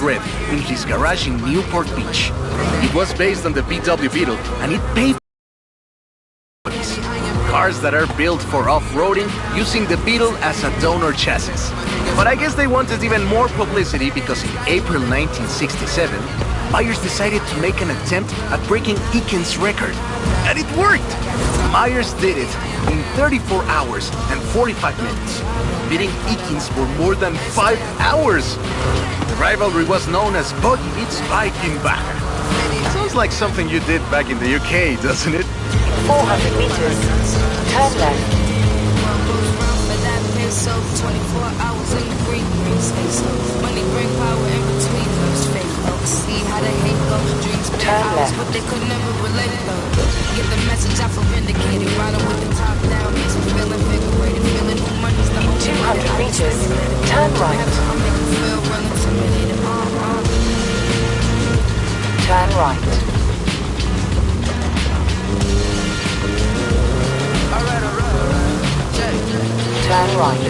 red in his garage in Newport Beach. It was based on the VW Beetle, and it paid cars that are built for off-roading using the Beetle as a donor chassis. But I guess they wanted even more publicity because in April 1967, Myers decided to make an attempt at breaking Eakins' record. And it worked! Myers did it in 34 hours and 45 minutes, beating Eakins for more than 5 hours. The rivalry was known as Buggy Beats Bike in Baja. Sounds like something you did back in the UK, doesn't it? 400 meters. Turn left. So 24 hours in the green stay slow. Money bring power in between those fake folks. See how they hate go. Dreams been hours, but they could never relate though. Get the message out for vindicated. Riding with the top down makes me feel invigorated. Feeling new money's the only 200 meters. Turn right. I'll make you feel real intimidated. Turn right. Turn right.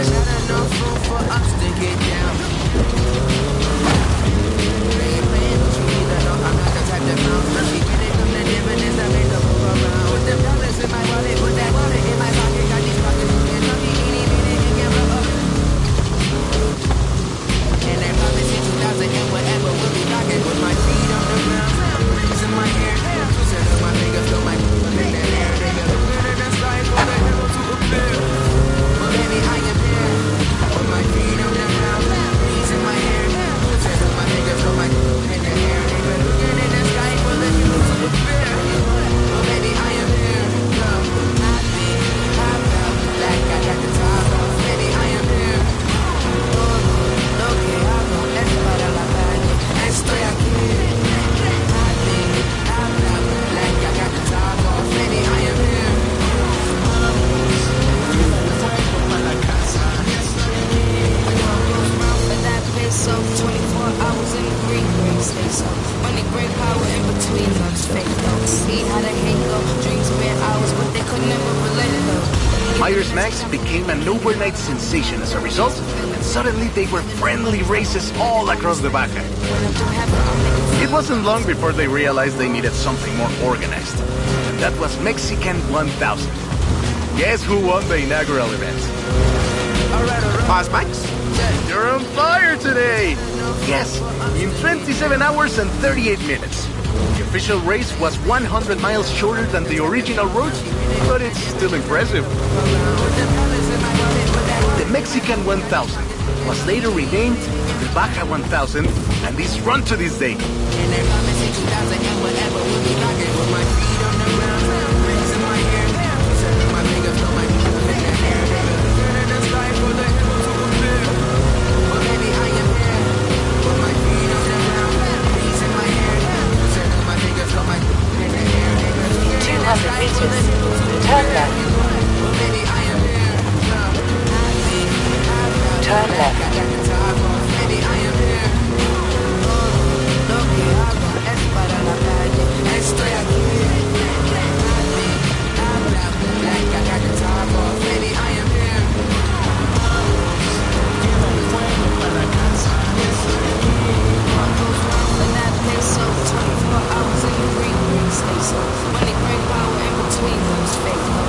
Myers Max became an overnight sensation as a result, and suddenly they were friendly races all across the Baja. It wasn't long before they realized they needed something more organized, and that was Mexican 1000. Guess who won the inaugural event? Paz Max? You're on fire today! Yes, in 27 hours and 38 minutes. The official race was 100 miles shorter than the original route, but it's still impressive. The Mexican 1000 was later renamed the Baja 1000 and is run to this day. Turn left. Turn left.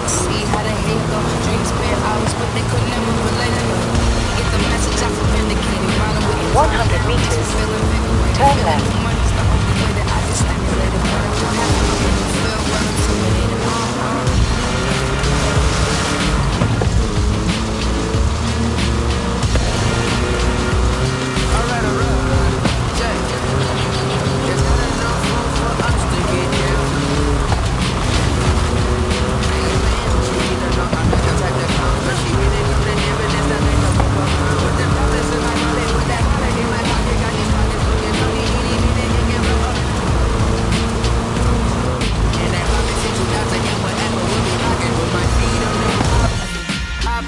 See how they hate go. Dreams spent hours, but they could never relate to them. Get the message out for vindicated. 100 meters. Turn left. Money's the only way that I just stimulated. What I'm trying to make you feel well intimidated.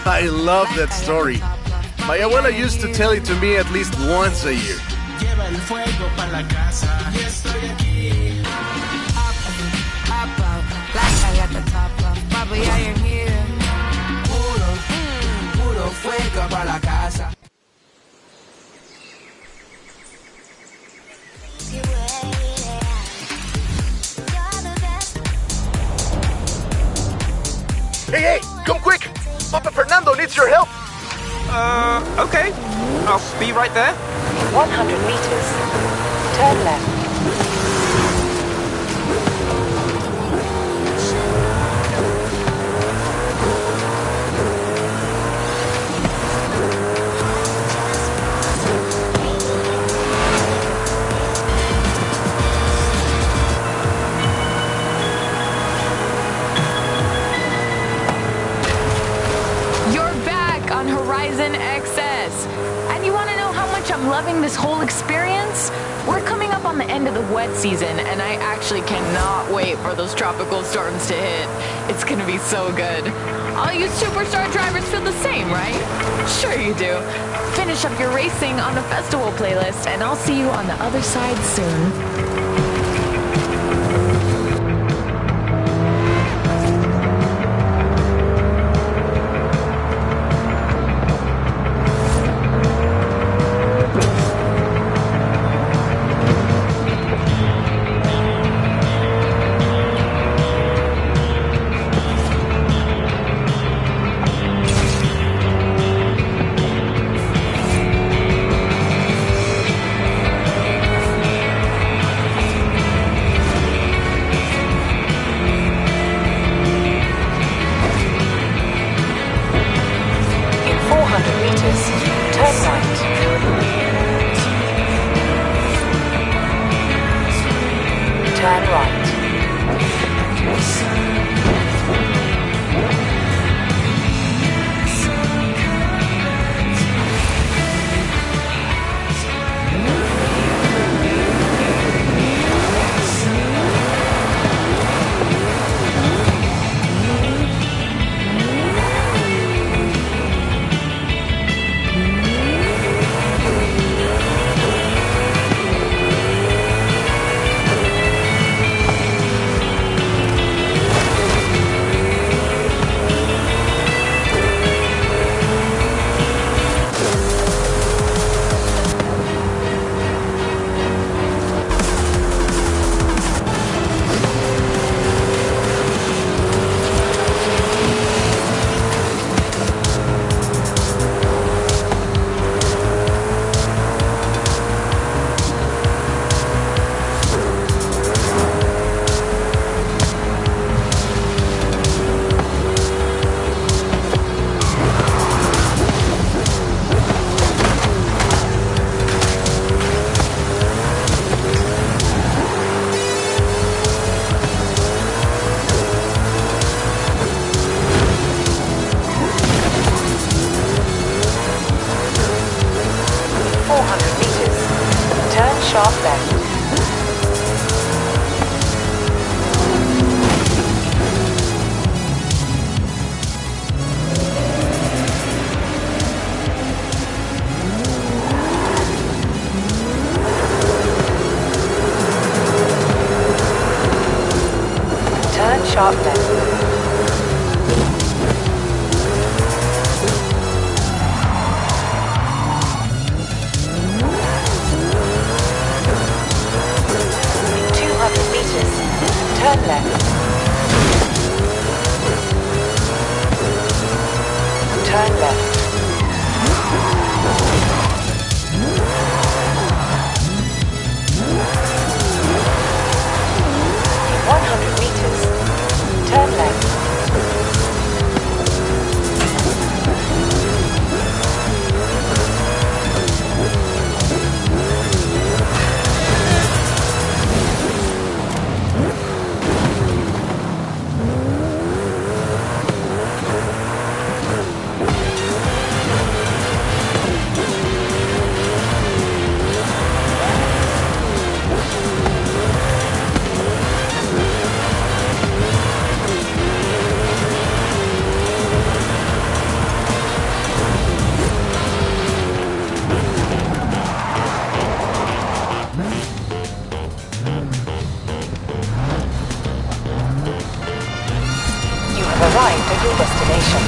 I love that story. My abuela used to tell it to me at least once a year. Hey, come quick! Papa Fernando needs your help! Okay. I'll be right there. 100 meters. Turn left. Horizon XS. And you want to know how much I'm loving this whole experience? We're coming up on the end of the wet season, and I actually cannot wait for those tropical storms to hit. It's gonna be so good. All you superstar drivers feel the same, right? Sure you do. Finish up your racing on the festival playlist, and I'll see you on the other side soon. Turn right. Sharp left. Turn sharp left. Turn left. Turn left. In 100 meters, turn left. Arrived at your destination.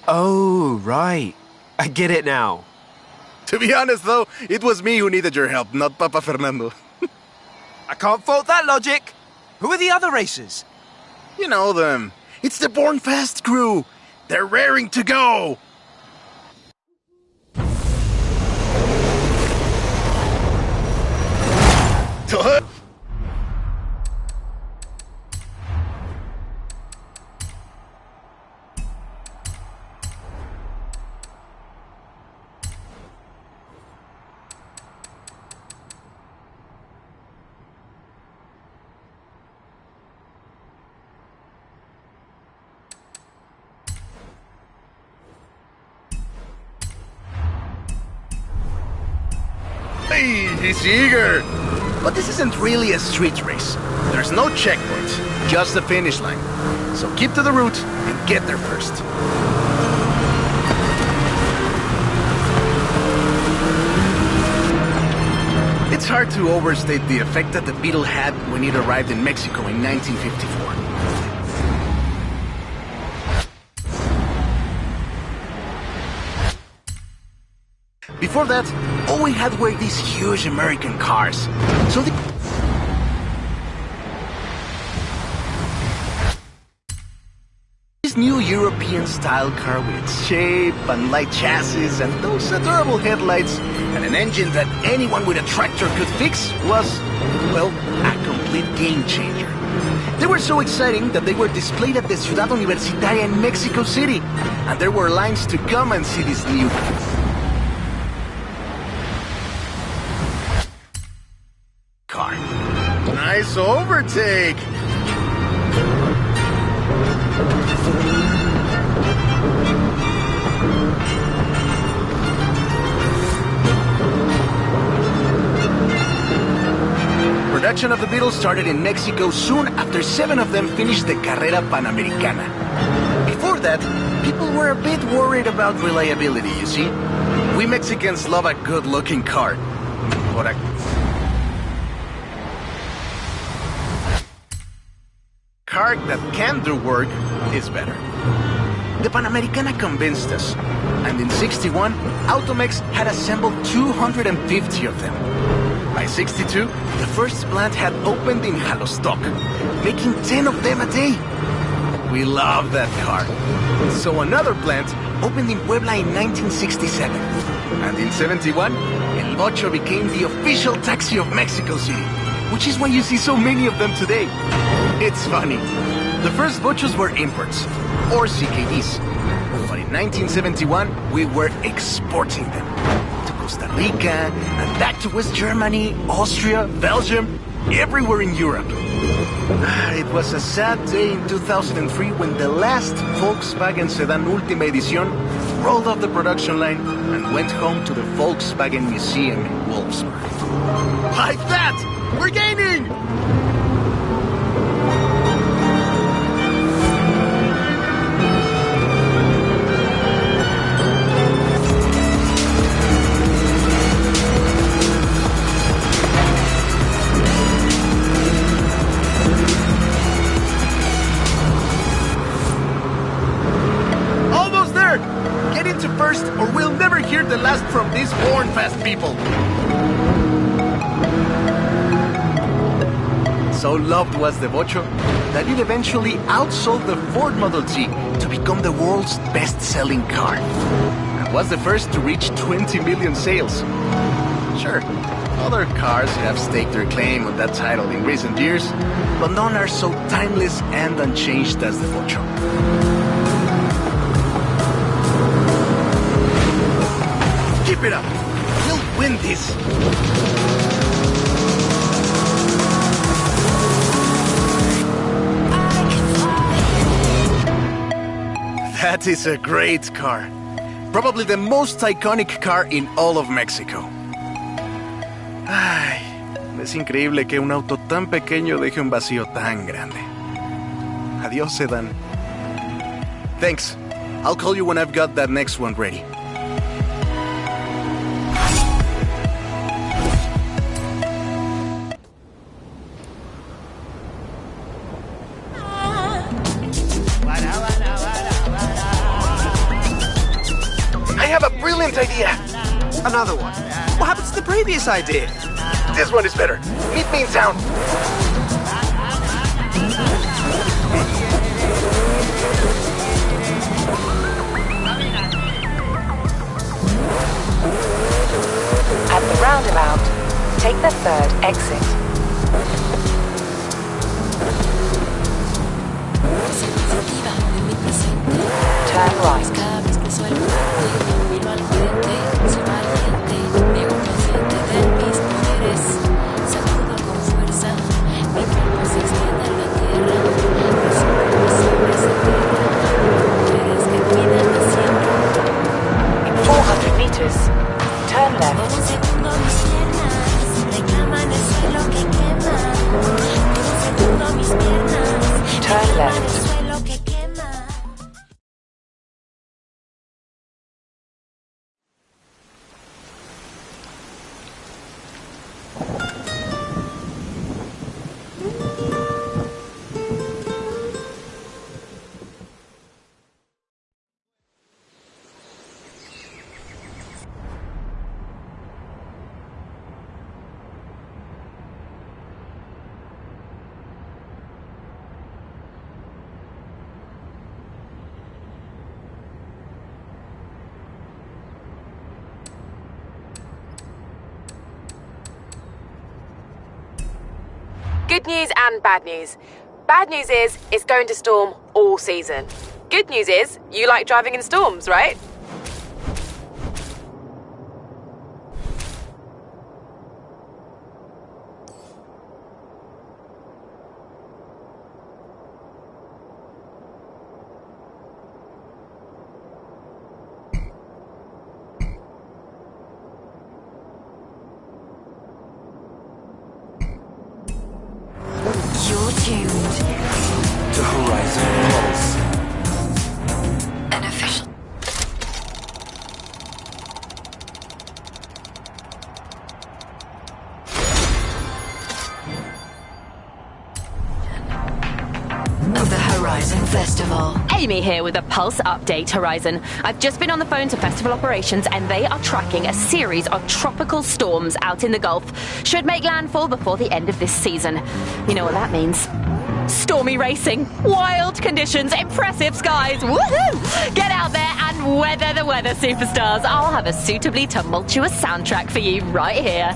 Oh, right. I get it now. To be honest, though, it was me who needed your help, not Papa Fernando. I can't fault that logic. Who are the other racers? You know them. It's the Born Fast crew. They're raring to go. Hey, he's eager. But this isn't really a street race. There's no checkpoints, just the finish line. So keep to the route and get there first. It's hard to overstate the effect that the Beetle had when it arrived in Mexico in 1954. Before that, all we had were these huge American cars. So this new European-style car with its shape and light chassis and those adorable headlights and an engine that anyone with a tractor could fix was, well, a complete game changer. They were so exciting that they were displayed at the Ciudad Universitaria in Mexico City, and there were lines to come and see this new car. Nice overtake! Production of the Beetle started in Mexico soon after 7 of them finished the Carrera Panamericana. Before that, people were a bit worried about reliability, you see. We Mexicans love a good-looking car. But a car that can do work is better. The Panamericana convinced us, and in '61, Automex had assembled 250 of them. By '62, the first plant had opened in Jalostoc, making 10 of them a day. We love that car. So another plant opened in Puebla in 1967. And in '71, El Bocho became the official taxi of Mexico City, which is why you see so many of them today. It's funny. The first Bochos were imports, or CKDs. But in 1971, we were exporting them to Costa Rica, and back to West Germany, Austria, Belgium, everywhere in Europe. It was a sad day in 2003 when the last Volkswagen sedan Última Edición rolled off the production line and went home to the Volkswagen Museum in Wolfsburg. Like that! We're gaining! First, or we'll never hear the last from these Born Fast people. So loved was the Bocho that it eventually outsold the Ford Model T to become the world's best-selling car, and was the first to reach 20 million sales. Sure, other cars have staked their claim on that title in recent years, but none are so timeless and unchanged as the Bocho. Keep it up. We'll win this. That is a great car. Probably the most iconic car in all of Mexico. Ay, es increíble que un auto tan pequeño deje un vacío tan grande. Adiós, sedan. Thanks. I'll call you when I've got that next one ready. Another one. What happened to the previous idea? This one is better. Meet me in town. At the roundabout, take the third exit. Turn right. In 400 meters, turn left. Turn left. Good news and bad news. Bad news is, it's going to storm all season. Good news is, you like driving in storms, right? You're tuned to Horizon Pulse. an official. Of the Horizon Festival. Amy here with a Pulse Update, Horizon. I've just been on the phone to festival operations and they are tracking a series of tropical storms out in the Gulf. Should make landfall before the end of this season. You know what that means? Stormy racing, wild conditions, impressive skies. Woohoo! Get out there and weather the weather, superstars. I'll have a suitably tumultuous soundtrack for you right here.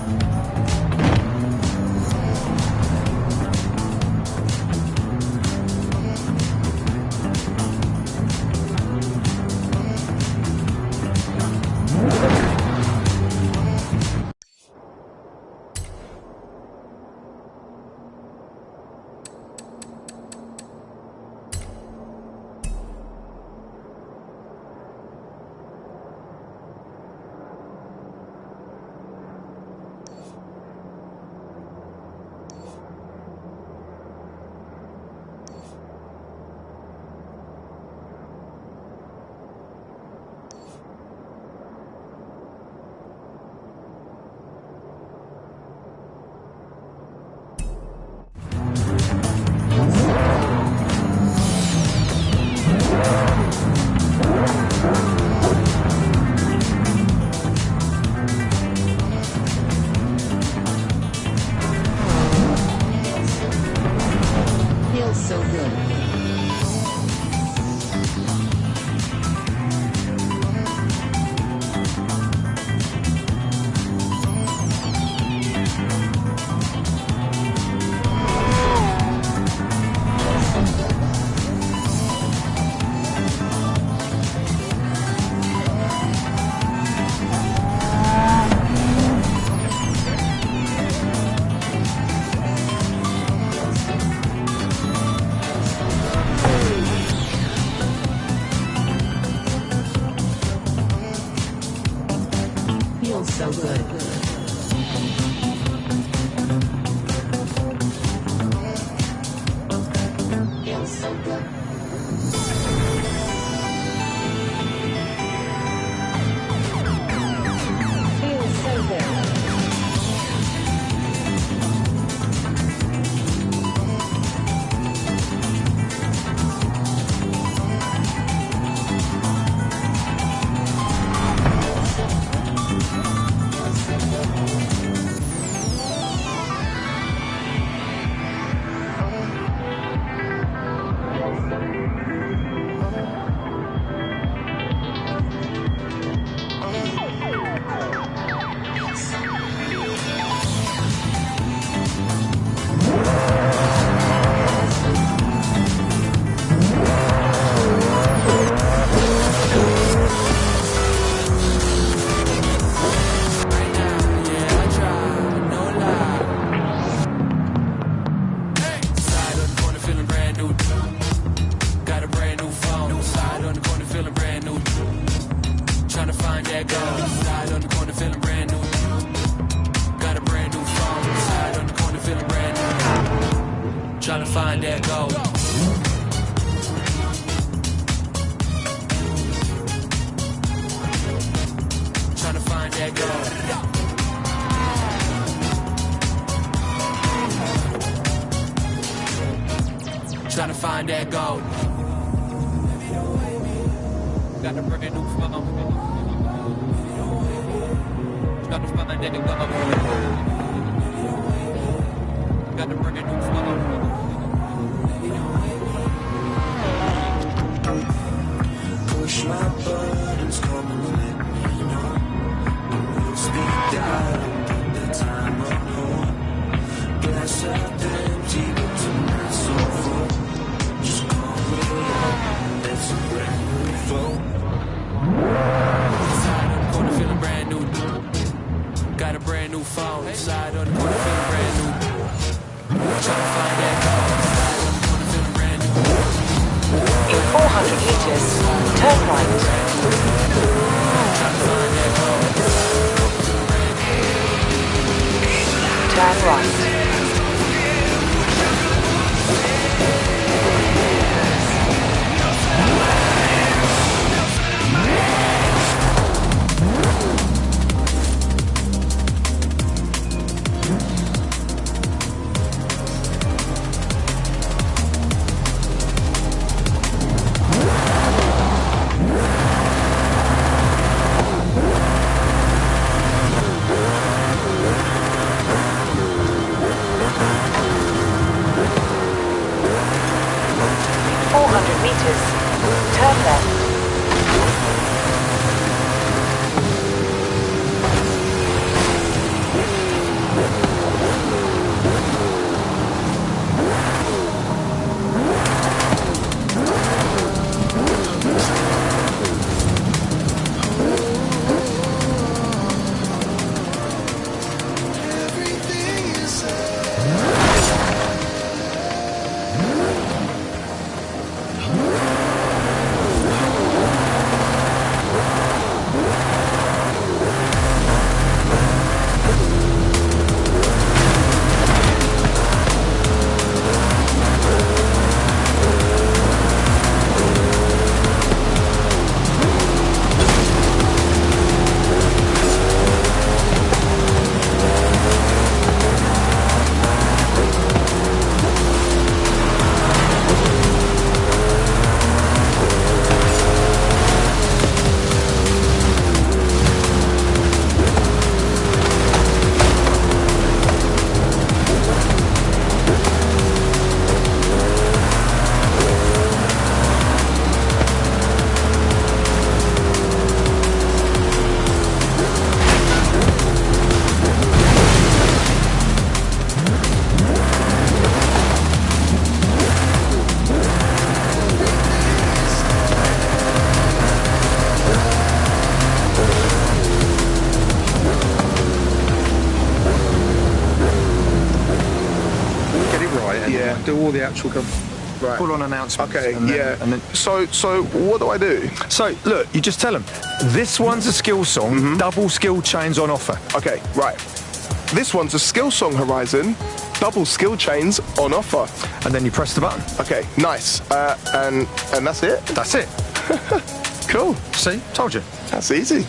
to find that gold. Trying to find that gold. Trying to find that gold. Got to bring a new phone. Got to find that gold. Got to bring a new phone. Push my buttons, come and let me know. We'll speak down the time on hold. Glass half empty, but tonight so full. Just call me up, it's a brand new flow. Side on the corner feeling brand new. Got a brand new phone. Side on the corner feeling brand new. Trying to find that gold. Side on the corner feeling brand new. In 400 meters, turn right. Trying to find that gold. Turn right. Turn left. Do all the actual full-on announcements. Okay, and then, yeah. And then, so what do I do? so look, you just tell them this one's a skill song, double skill chains on offer. Okay, right. This one's a skill song, Horizon. Double skill chains on offer. And then you press the button. Okay, nice. And that's it? That's it. Cool. See, told you. That's easy.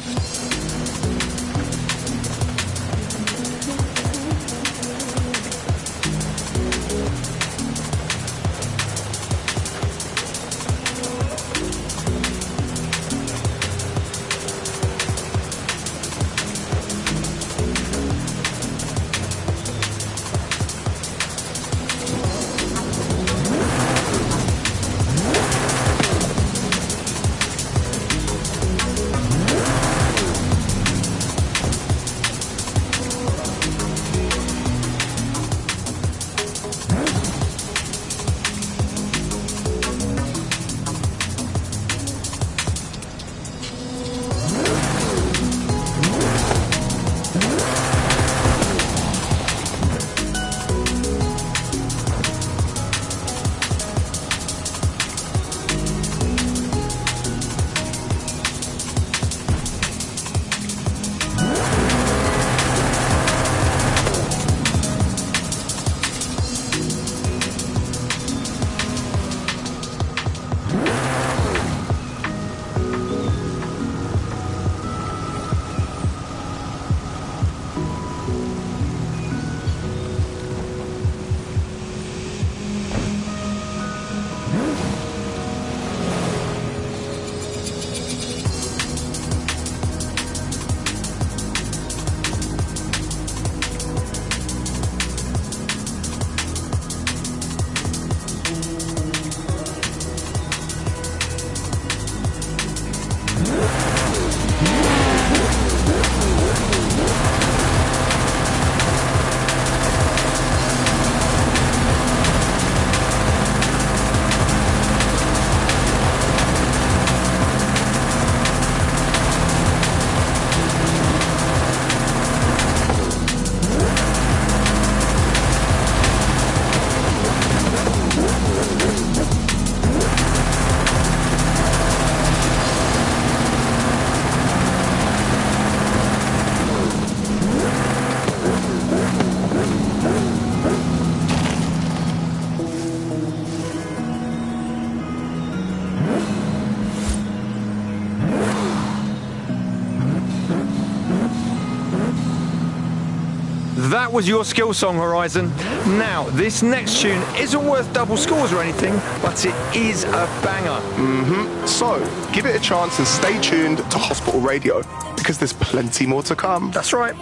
that was your skill song, Horizon. Now, this next tune isn't worth double scores or anything, but it is a banger. So, give it a chance and stay tuned to Hospital Radio, because there's plenty more to come. That's right.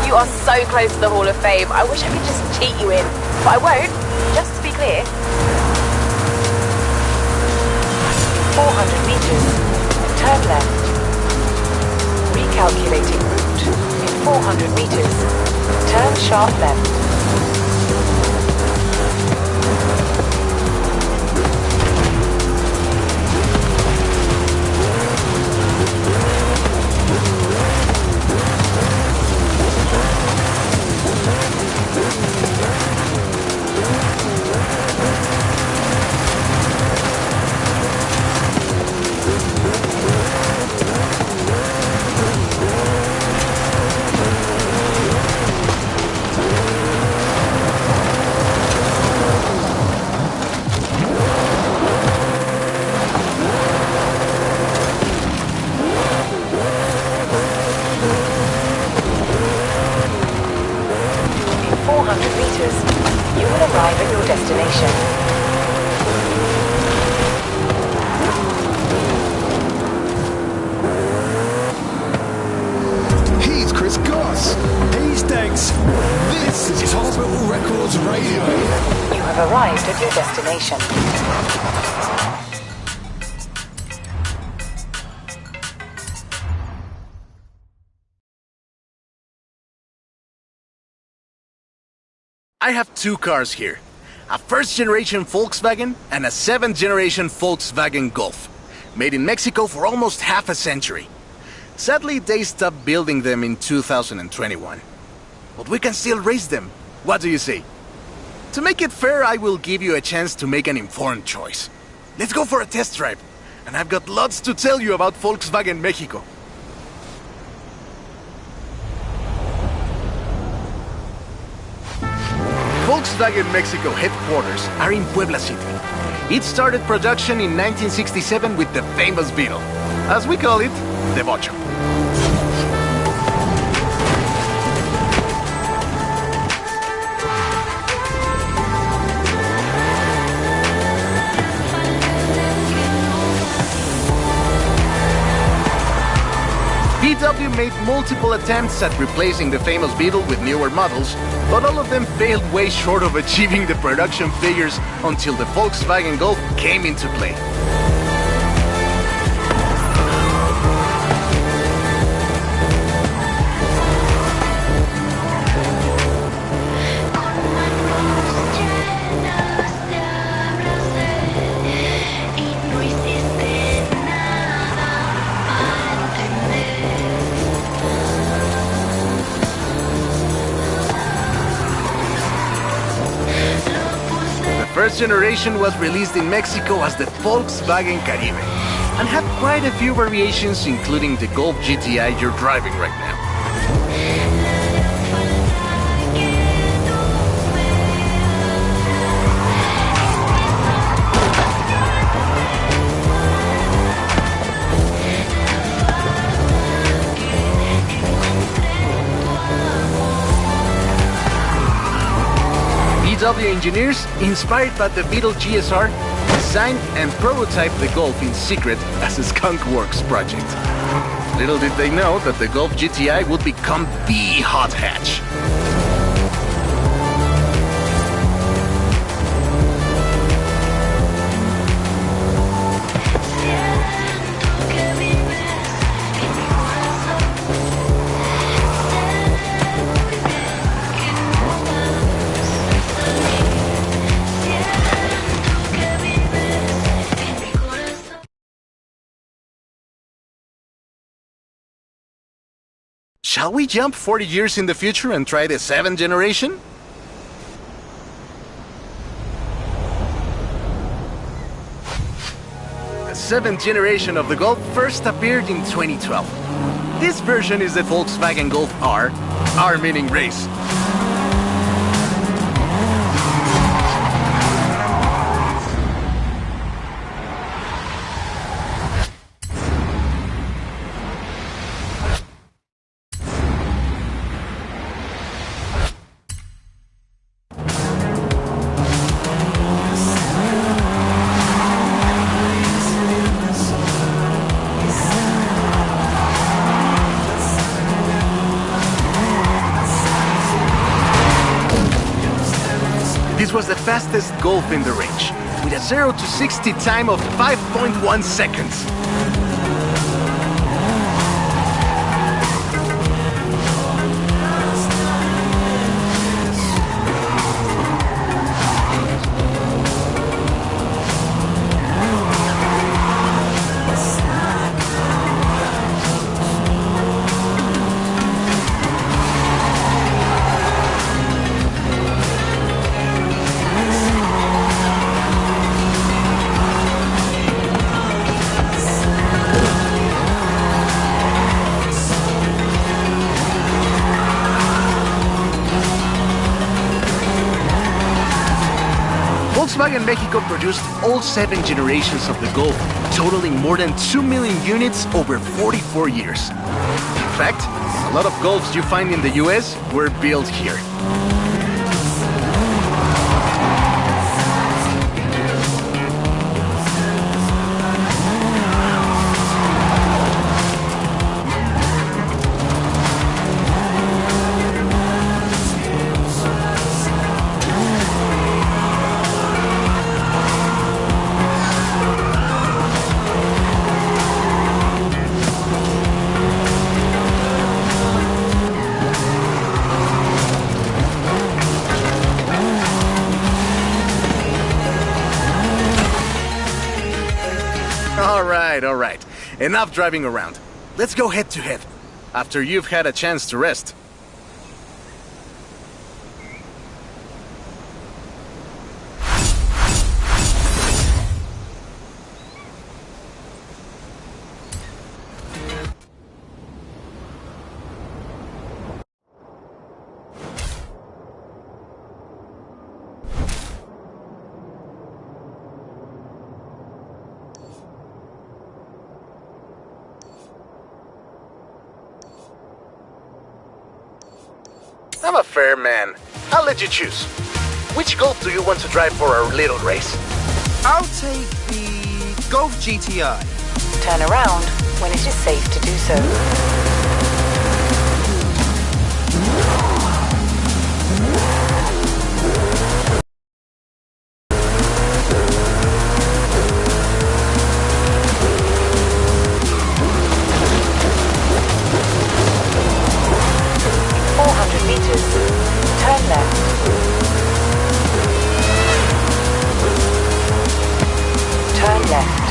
You are so close to the Hall of Fame. I wish I could just cheat you in, but I won't. Just to be clear. 400 meters. Turn left. Recalculating route. In 400 meters. Turn sharp left. meters. You will arrive at your destination. He's Chris Goss. He's Dex. This is Hospital Records Radio. You have arrived at your destination. I have two cars here. A first-generation Volkswagen and a seventh-generation Volkswagen Golf. Made in Mexico for almost half a century. Sadly, they stopped building them in 2021. But we can still race them. What do you say? To make it fair, I will give you a chance to make an informed choice. Let's go for a test drive. And I've got lots to tell you about Volkswagen Mexico. Volkswagen Mexico headquarters are in Puebla City. It started production in 1967 with the famous Beetle. As we call it, the Bocho. VW made multiple attempts at replacing the famous Beetle with newer models, but all of them failed way short of achieving the production figures until the Volkswagen Golf came into play. First generation was released in Mexico as the Volkswagen Caribe and had quite a few variations, including the Golf GTI you're driving right now. VW engineers, inspired by the Beetle GSR, designed and prototyped the Golf in secret as a Skunk Works project. Little did they know that the Golf GTI would become the hot hatch. Shall we jump 40 years in the future and try the 7th generation? The 7th generation of the Golf first appeared in 2012. This version is the Volkswagen Golf R, R meaning race. This was the fastest Golf in the range, with a 0 to 60 time of 5.1 seconds. Volkswagen Mexico produced all 7 generations of the Golf, totaling more than 2 million units over 44 years. In fact, a lot of Golfs you find in the US were built here. Enough driving around. Let's go head to head, after you've had a chance to rest. I'm a fair man. I'll let you choose. Which Golf do you want to drive for our little race? I'll take the Golf GTI. Turn around when it is safe to do so. Turn left. Turn left.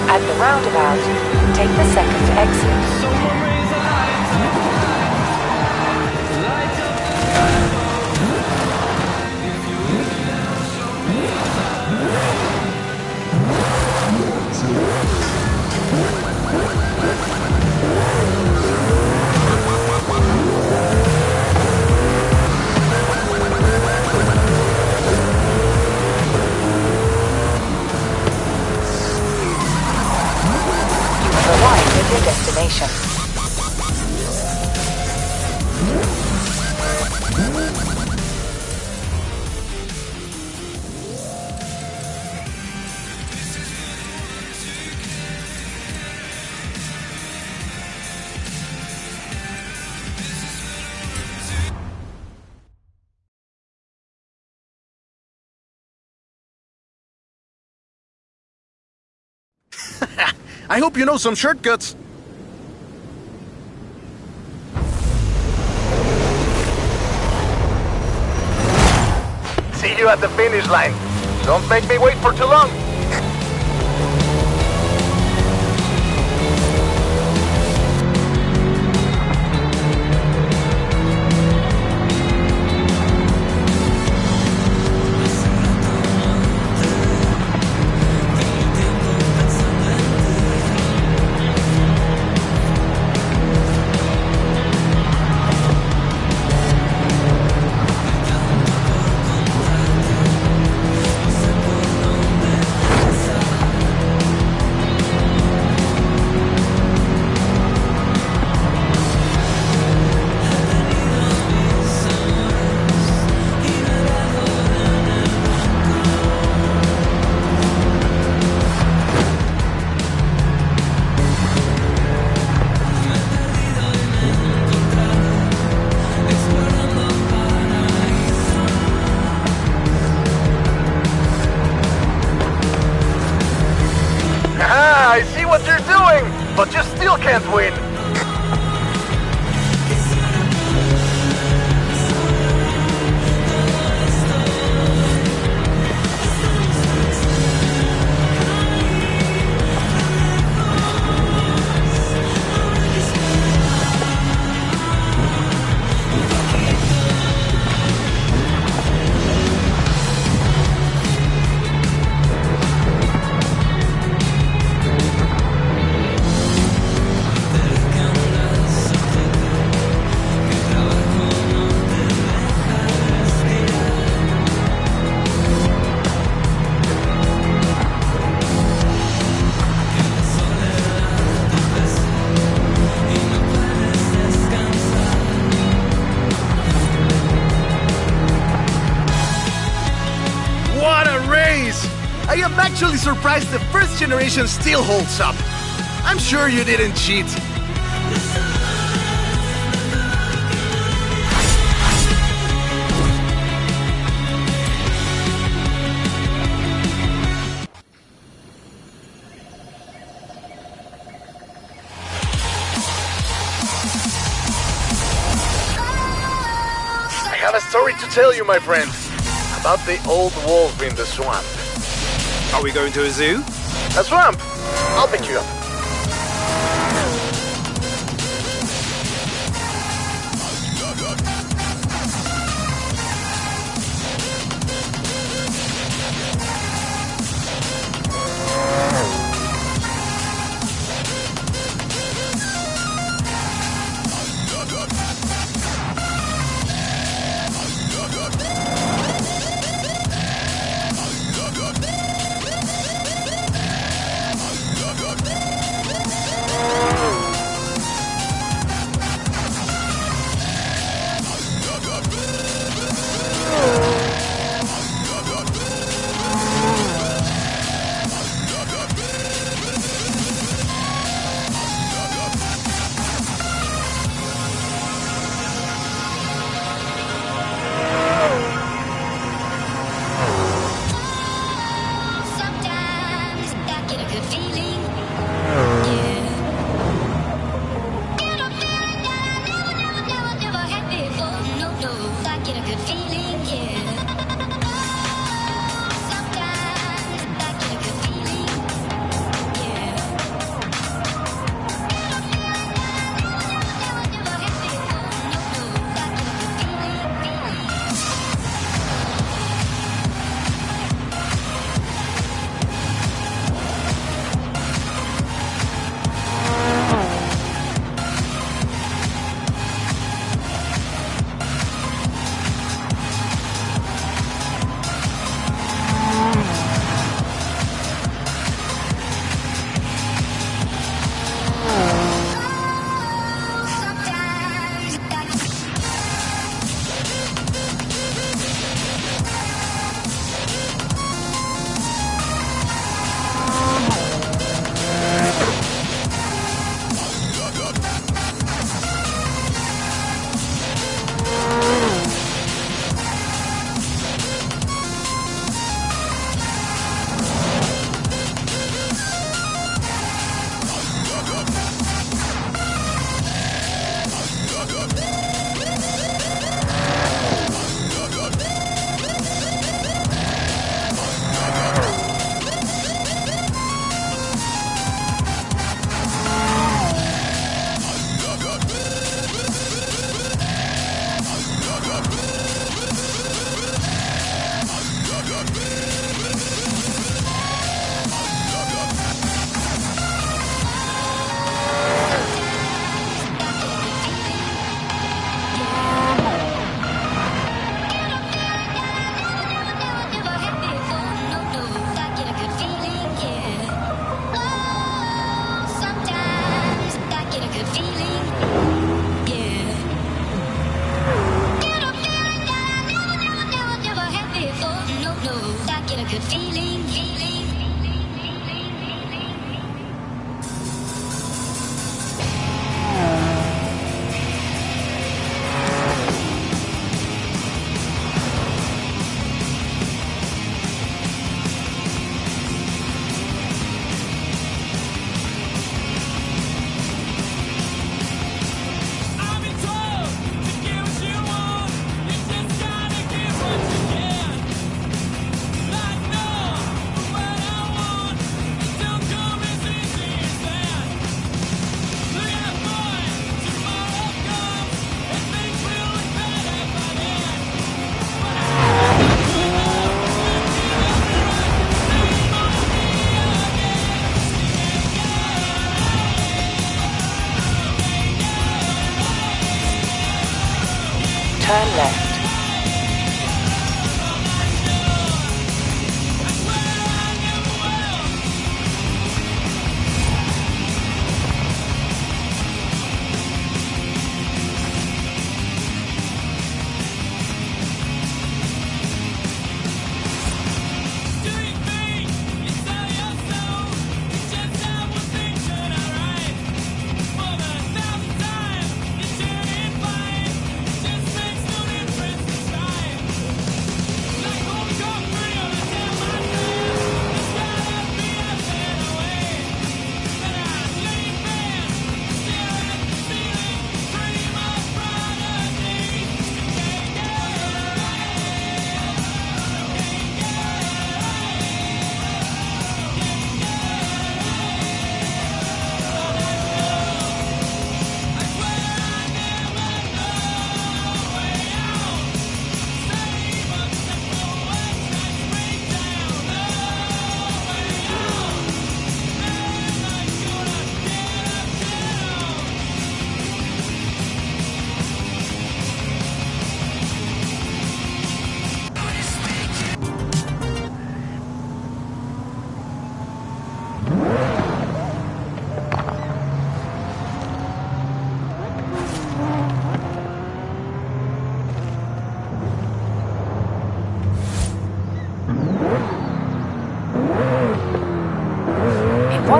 At the roundabout, take the second exit. Arrive at your destination. I hope you know some shortcuts. See you at the finish line. Don't make me wait for too long. I see what you're doing, but you still can't win. I am actually surprised the first generation still holds up. I'm sure you didn't cheat. I have a story to tell you, my friend, about the old wolf in the swamp. Are we going to a zoo? A swamp! I'll pick you up.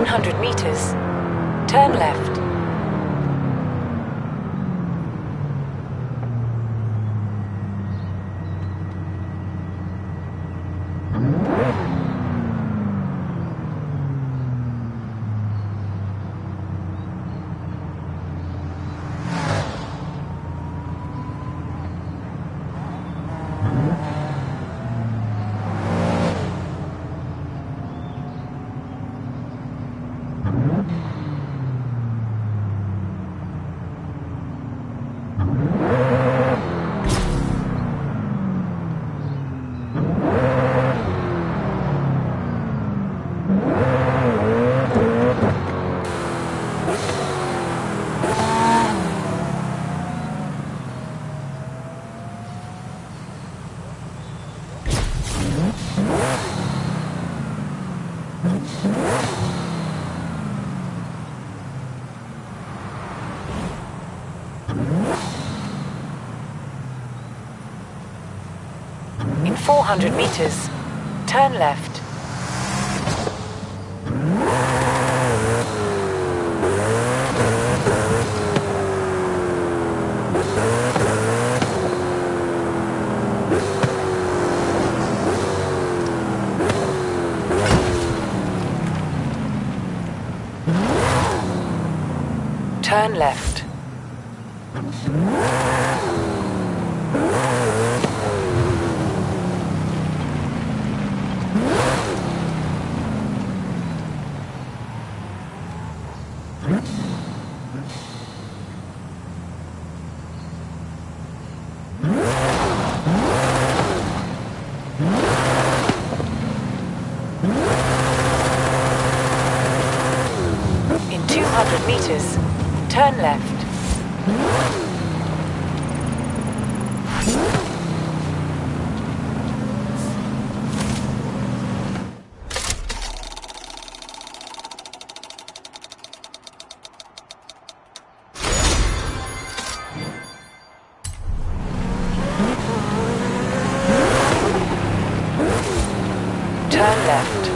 100 meters, turn left. In 400 meters, turn left. Turn left. In 200 meters, turn left. Turn left.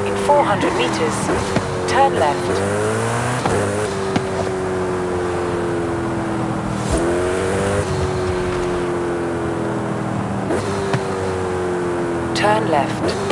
In 400 meters, turn left. Turn left.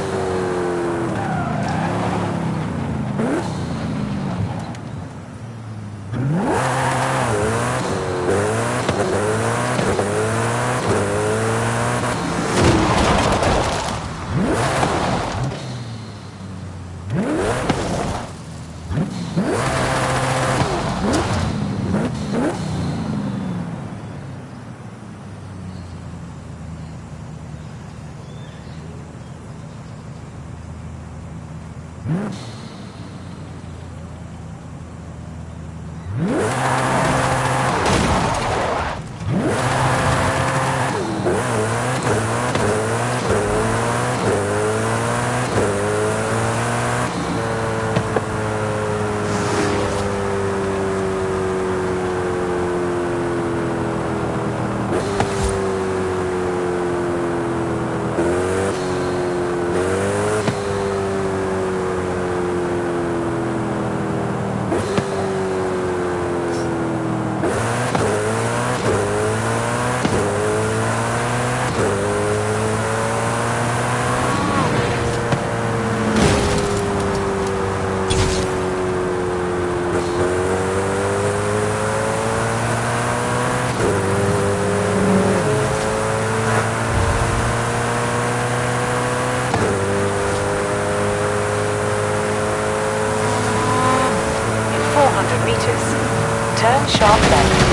Turn sharp left.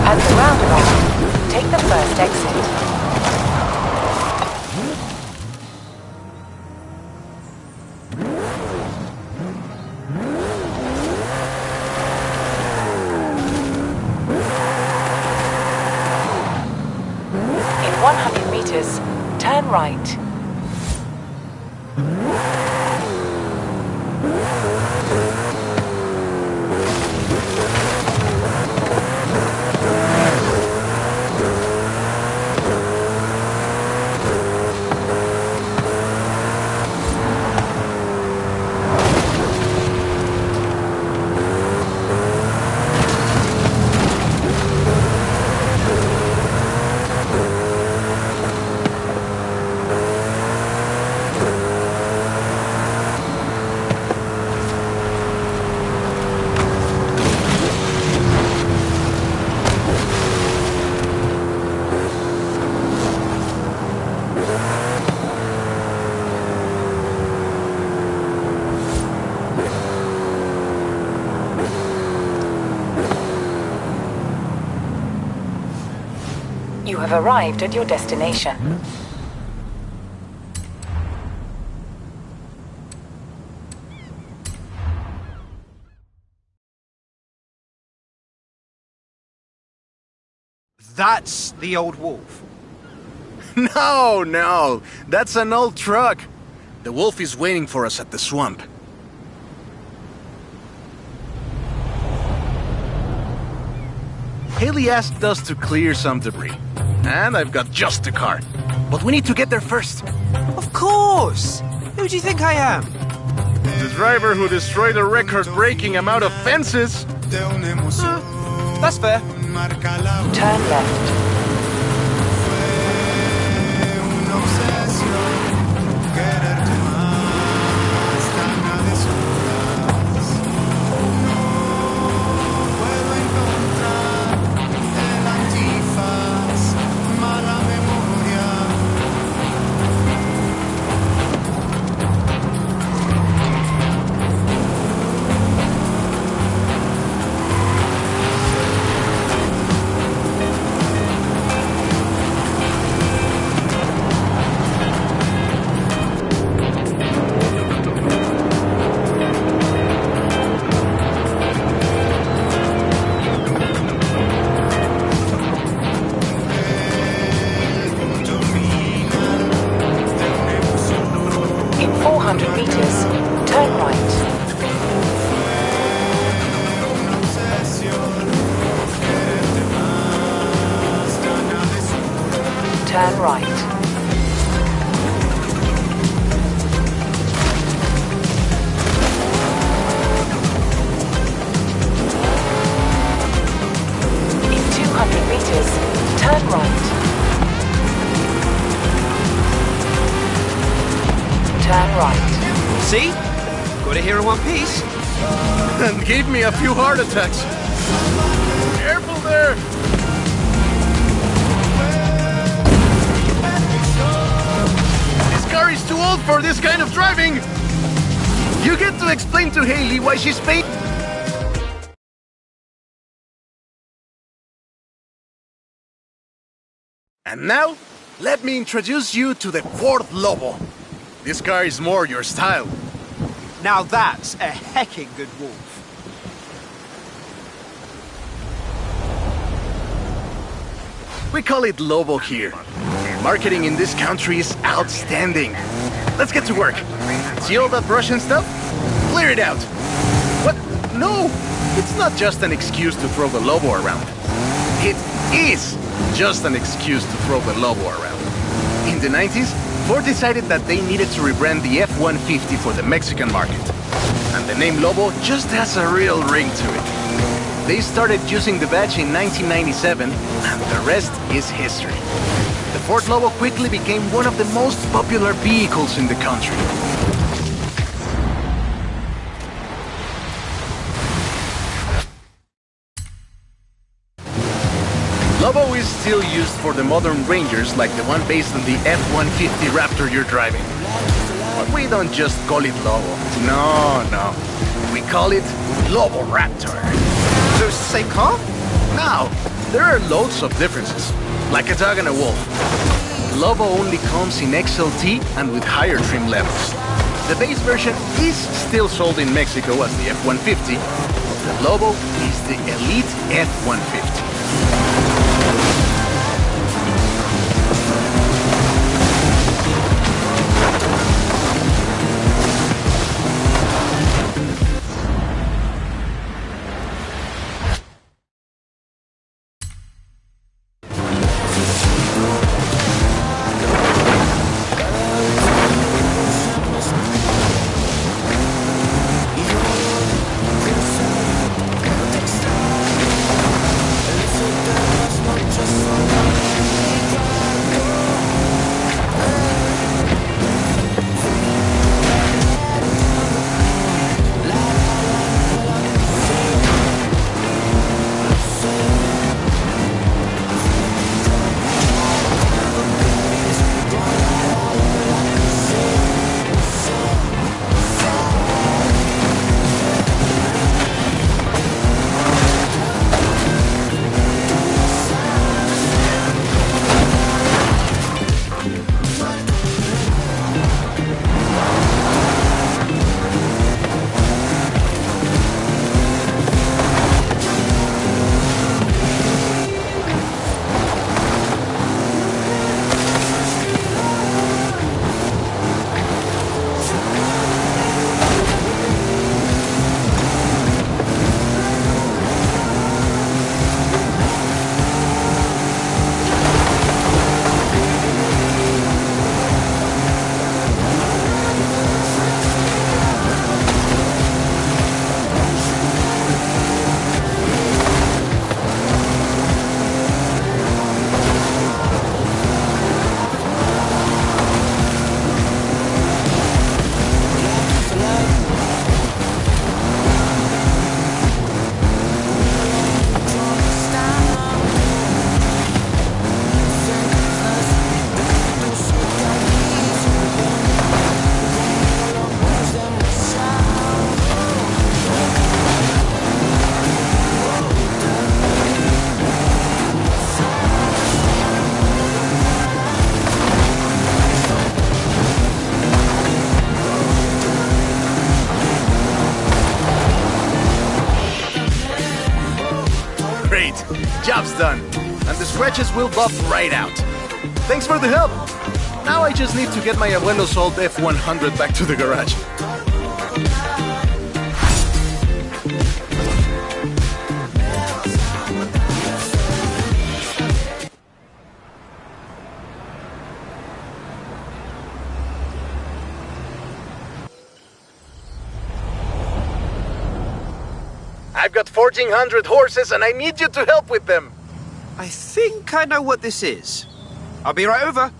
At the roundabout, take the first exit. In 100 meters, turn right. You have arrived at your destination. That's the old wolf. No, that's an old truck. The wolf is waiting for us at the swamp. Haley asked us to clear some debris, and I've got just the car. But we need to get there first. Of course! Who do you think I am? The driver who destroyed a record-breaking amount of fences. That's fair. Turn left. In 400 meters, turn right. Turn right. In 200 meters, turn right. Turn right. See? Got it here in one piece. And gave me a few heart attacks. Careful there! This car is too old for this kind of driving! You get to explain to Haley why she's paying. And now, let me introduce you to the Ford Lobo. This car is more your style. Now that's a hecking good wolf. We call it Lobo here. Marketing in this country is outstanding. Let's get to work. See all that Russian stuff? Clear it out. What? No! It's not just an excuse to throw the Lobo around. It is just an excuse to throw the Lobo around. In the 90s, Ford decided that they needed to rebrand the F-150 for the Mexican market. And the name Lobo just has a real ring to it. They started using the badge in 1997, and the rest is history. The Ford Lobo quickly became one of the most popular vehicles in the country. Lobo is still used for the modern Rangers like the one based on the F-150 Raptor you're driving. But we don't just call it Lobo. No. We call it Lobo Raptor. So it's the same car? Now, there are loads of differences, like a dog and a wolf. Lobo only comes in XLT and with higher trim levels. The base version is still sold in Mexico as the F-150, but the Lobo is the Elite F-150. Job's done, and the scratches will buff right out. Thanks for the help. Now I just need to get my abuelo's old F-100 back to the garage. I've got 1,400 horses and I need you to help with them. I think I know what this is. I'll be right over.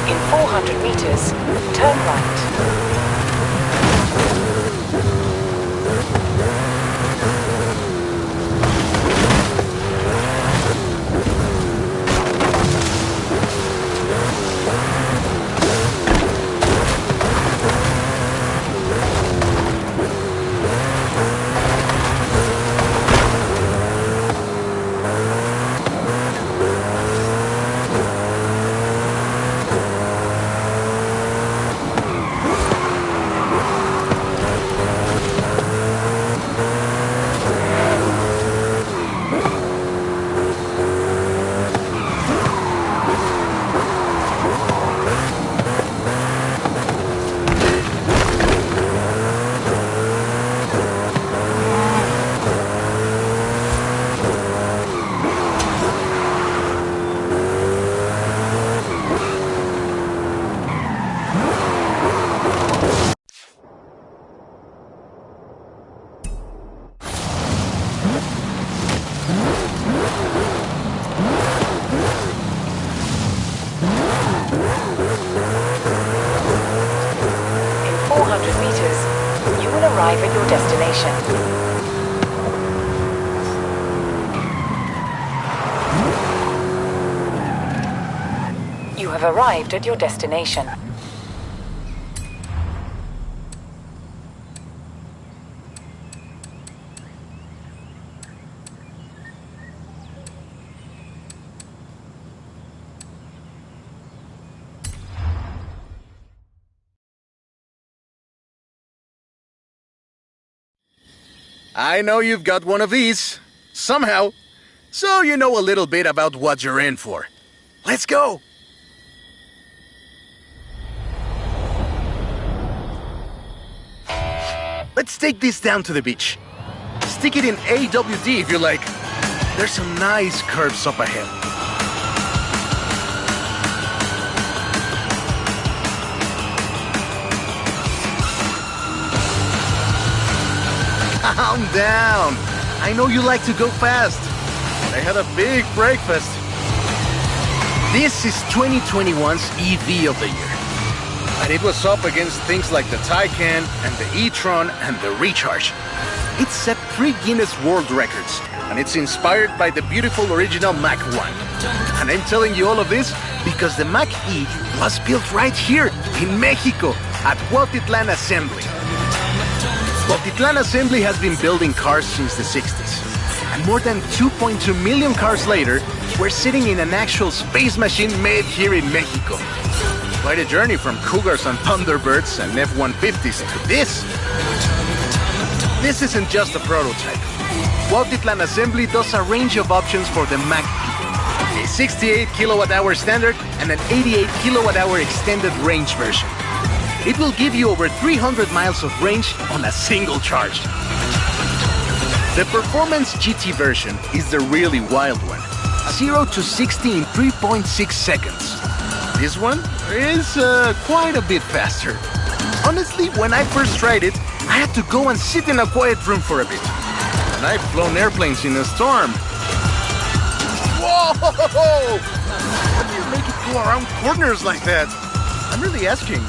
In 400 meters, turn right. arrive at your destination. You have arrived at your destination. I know you've got one of these. Somehow. So you know a little bit about what you're in for. Let's go! Let's take this down to the beach. Stick it in AWD if you like. There's some nice curves up ahead. Calm down. I know you like to go fast. But I had a big breakfast. This is 2021's EV of the year. And it was up against things like the Taycan and the e-tron and the Recharge. It set 3 Guinness World Records, and it's inspired by the beautiful original Mach 1. And I'm telling you all of this because the Mach E was built right here in Mexico at Cuautitlán Assembly. Cuautitlán Assembly has been building cars since the 60s. And more than 2.2 million cars later, we're sitting in an actual space machine made here in Mexico. Quite a journey from Cougars and Thunderbirds and F-150s to this. This isn't just a prototype. Cuautitlán Assembly does a range of options for the Mach E. A 68 kilowatt-hour standard and an 88 kilowatt-hour extended range version. It will give you over 300 miles of range on a single charge. The Performance GT version is the really wild one. 0 to 60 in 3.6 seconds. This one is quite a bit faster. Honestly, when I first tried it, I had to go and sit in a quiet room for a bit. And I've flown airplanes in a storm. Whoa! How do you make it go around corners like that? I'm really asking.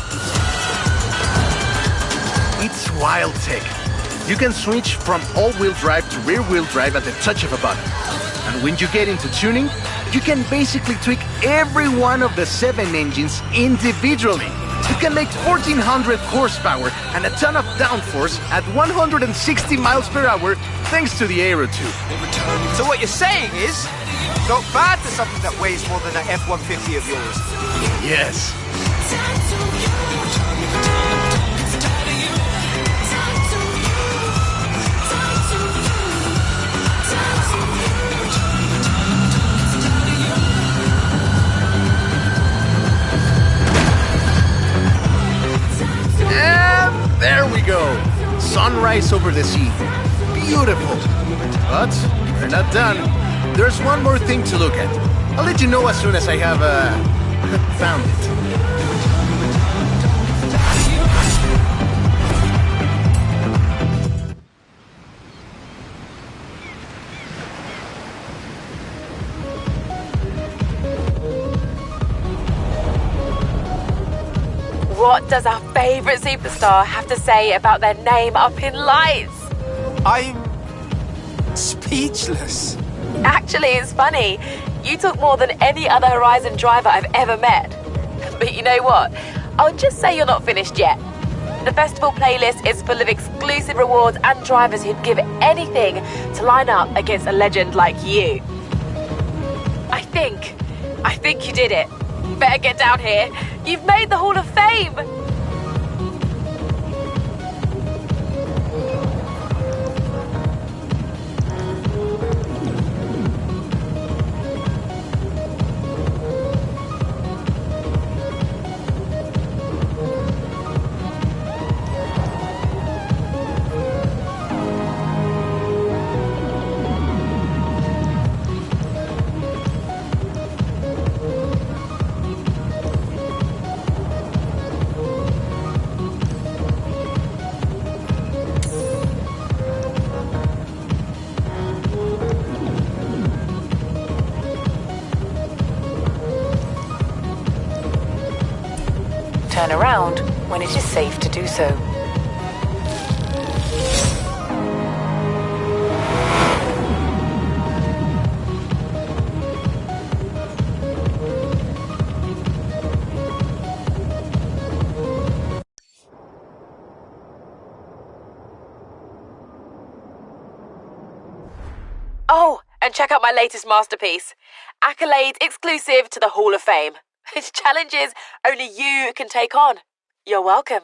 It's wild tech. You can switch from all-wheel drive to rear-wheel drive at the touch of a button. And when you get into tuning, you can basically tweak every one of the 7 engines individually. You can make 1,400 horsepower and a ton of downforce at 160 miles per hour thanks to the Aero Tube. So what you're saying is, not bad for something that weighs more than that F-150 of yours. Yes. And there we go. Sunrise over the sea. Beautiful. But we're not done. There's one more thing to look at. I'll let you know as soon as I have found it. What does our favourite superstar have to say about their name up in lights? I'm speechless. Actually, it's funny. You talk more than any other Horizon driver I've ever met. But you know what? I'll just say you're not finished yet. The festival playlist is full of exclusive rewards and drivers who'd give anything to line up against a legend like you. I think you did it. Better get down here. You've made the Hall of Fame! Turn around when it is safe to do so. and check out my latest masterpiece. Accolades exclusive to the Hall of Fame. It's challenges only you can take on. You're welcome.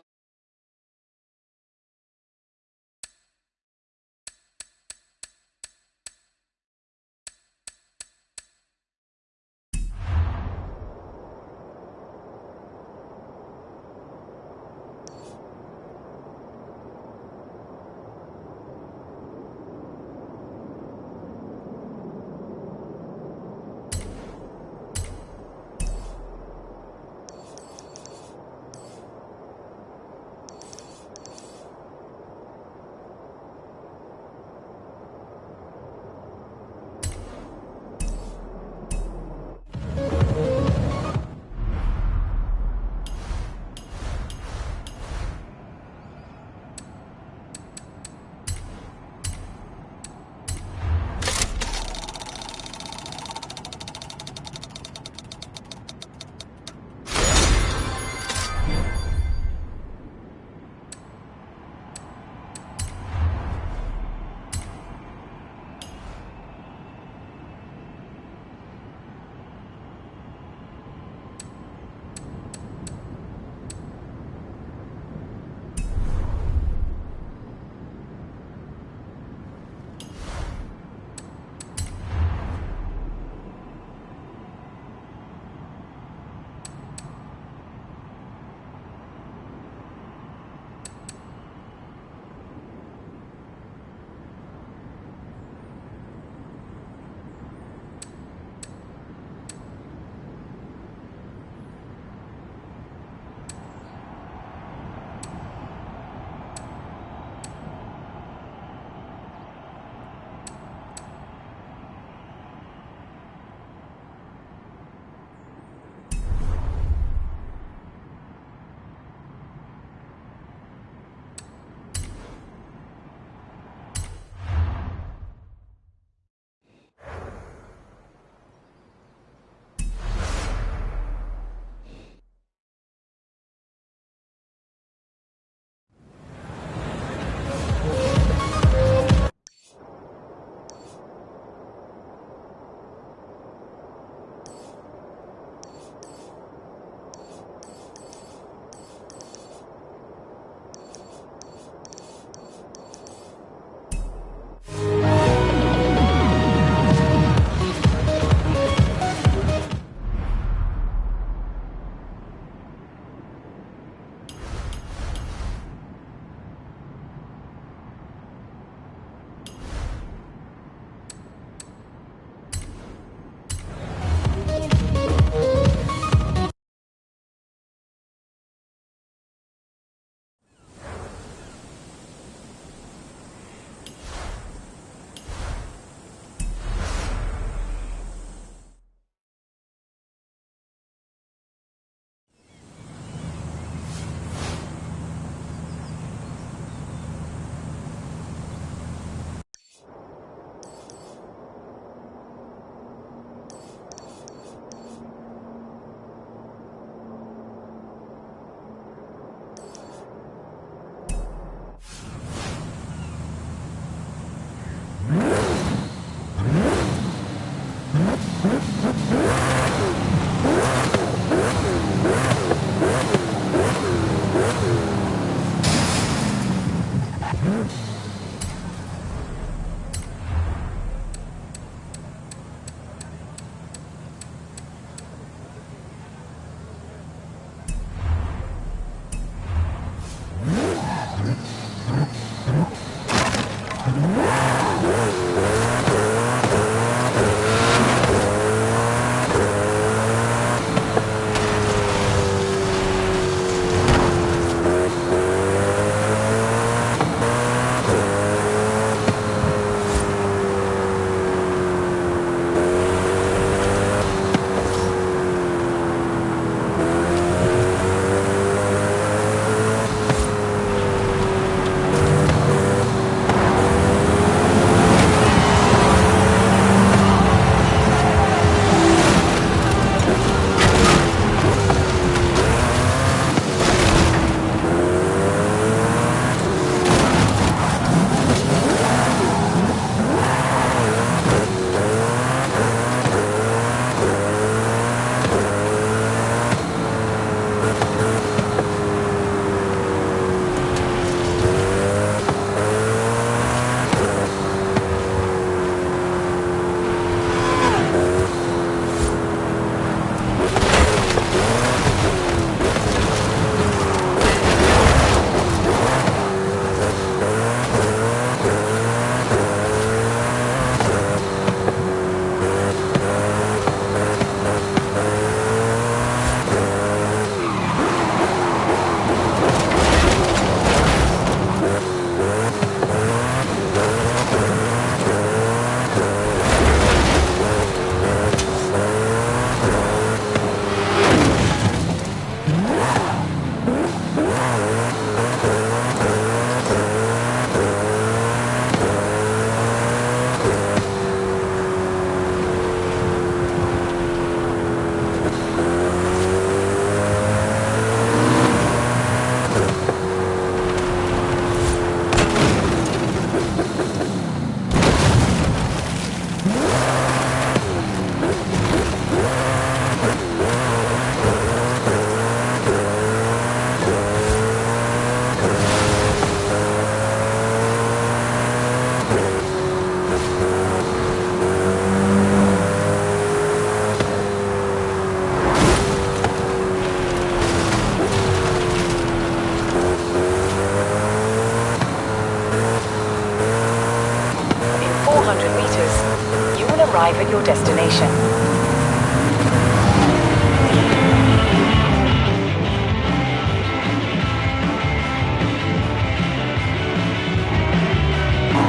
your destination.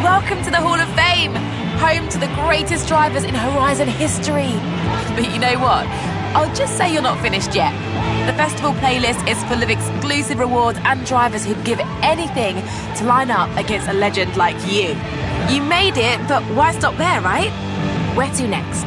Welcome to the Hall of Fame, home to the greatest drivers in Horizon history. But you know what? I'll just say you're not finished yet. The festival playlist is full of exclusive rewards and drivers who'd give anything to line up against a legend like you. You made it, but why stop there, right? Where to next?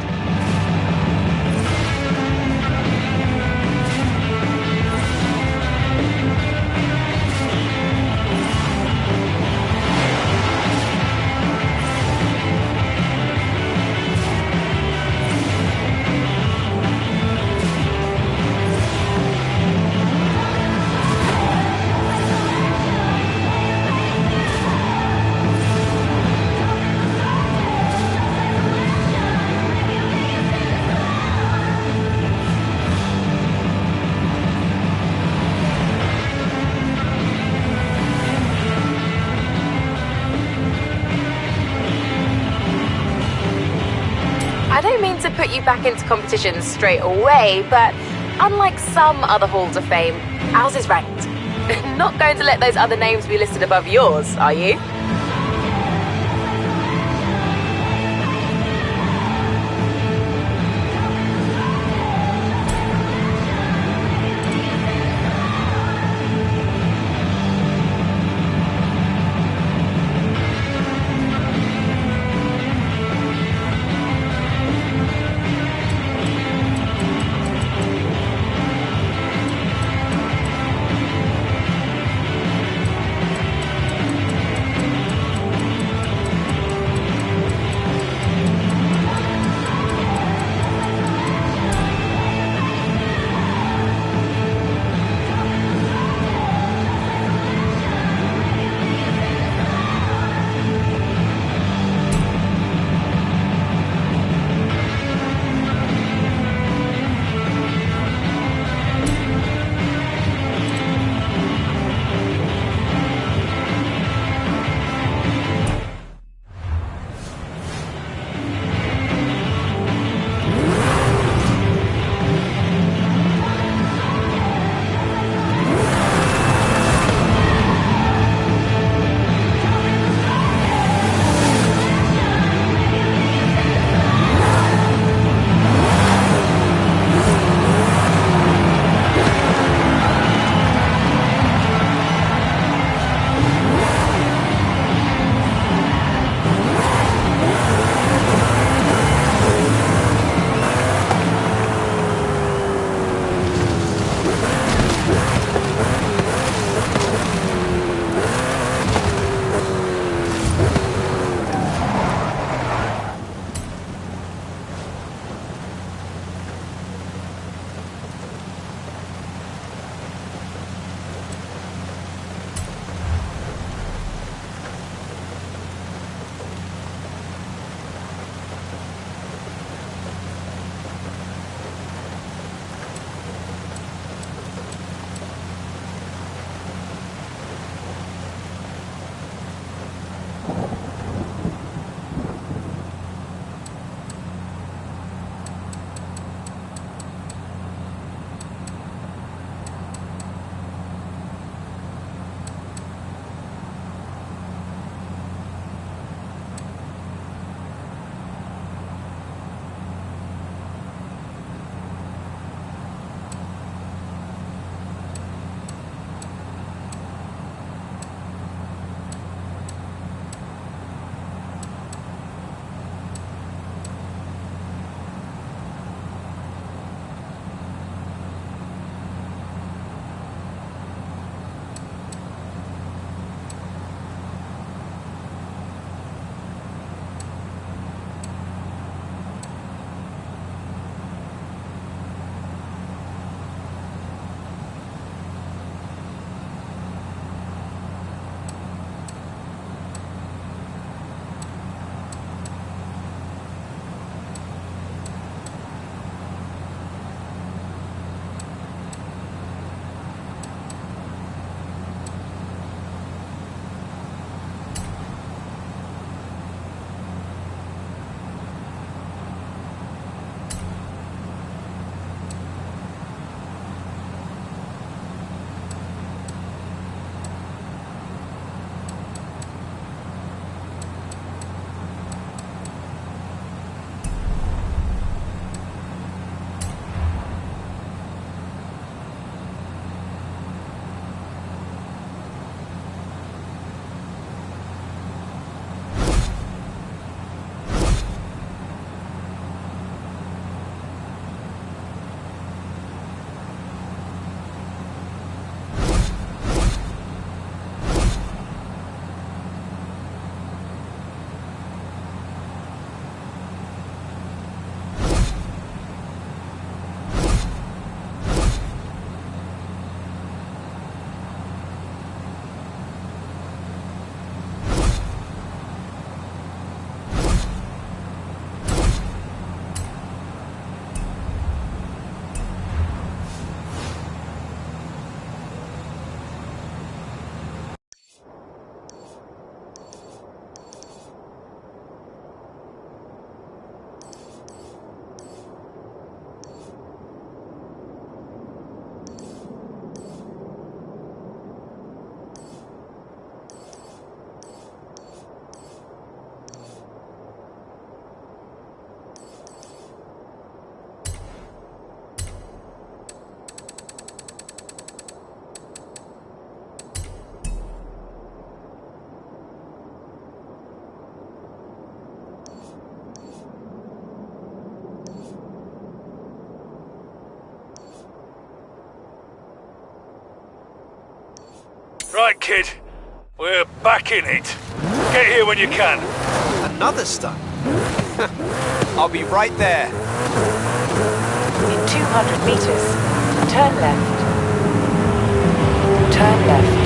I don't mean to put you back into competition straight away, but unlike some other halls of fame, ours is ranked. Not going to let those other names be listed above yours, are you? Right, kid. We're back in it. Get here when you can. Another stunt? I'll be right there. In 200 meters, turn left. Turn left.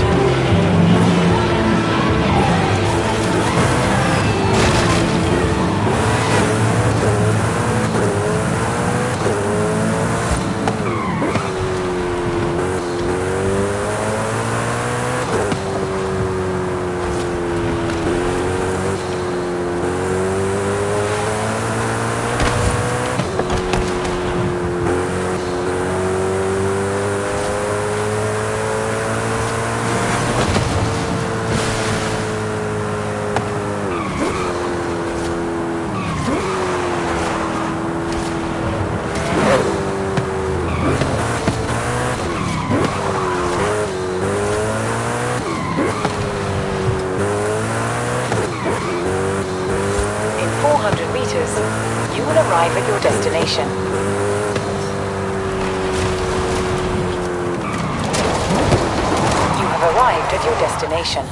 You will arrive at your destination. You have arrived at your destination.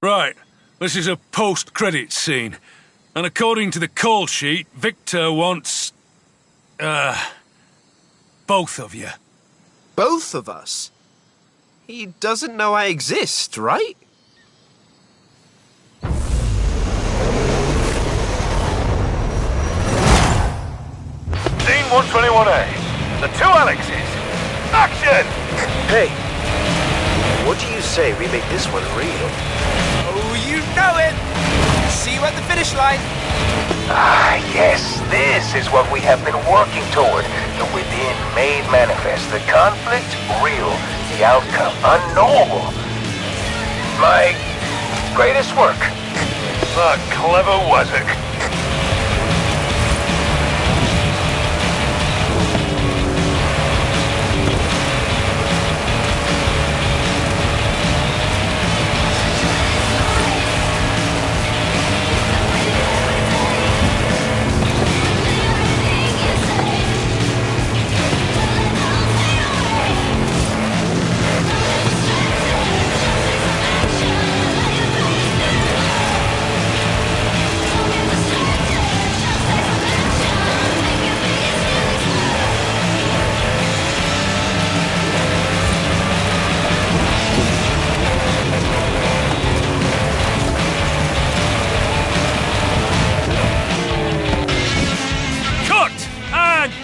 Right, this is a post-credits scene. And according to the call sheet, Victor wants... both of you. Both of us? He doesn't know I exist, right? Scene 121A. The two Alexes. Action! Hey, what do you say we make this one real? Oh, you know it! See you at the finish line. Ah, yes, this is what we have been working toward. The within made manifest, the conflict real, the outcome unknowable. My greatest work. That clever wazzock.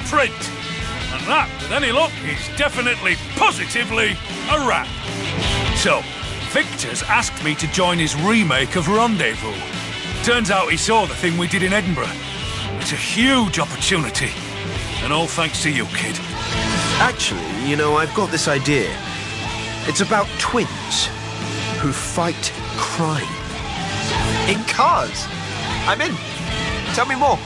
Print. And that, with any luck, is definitely, positively a wrap. So, Victor's asked me to join his remake of Rendezvous. Turns out he saw the thing we did in Edinburgh. It's a huge opportunity. And all thanks to you, kid. Actually, you know, I've got this idea. It's about twins who fight crime. In cars? I'm in. Tell me more.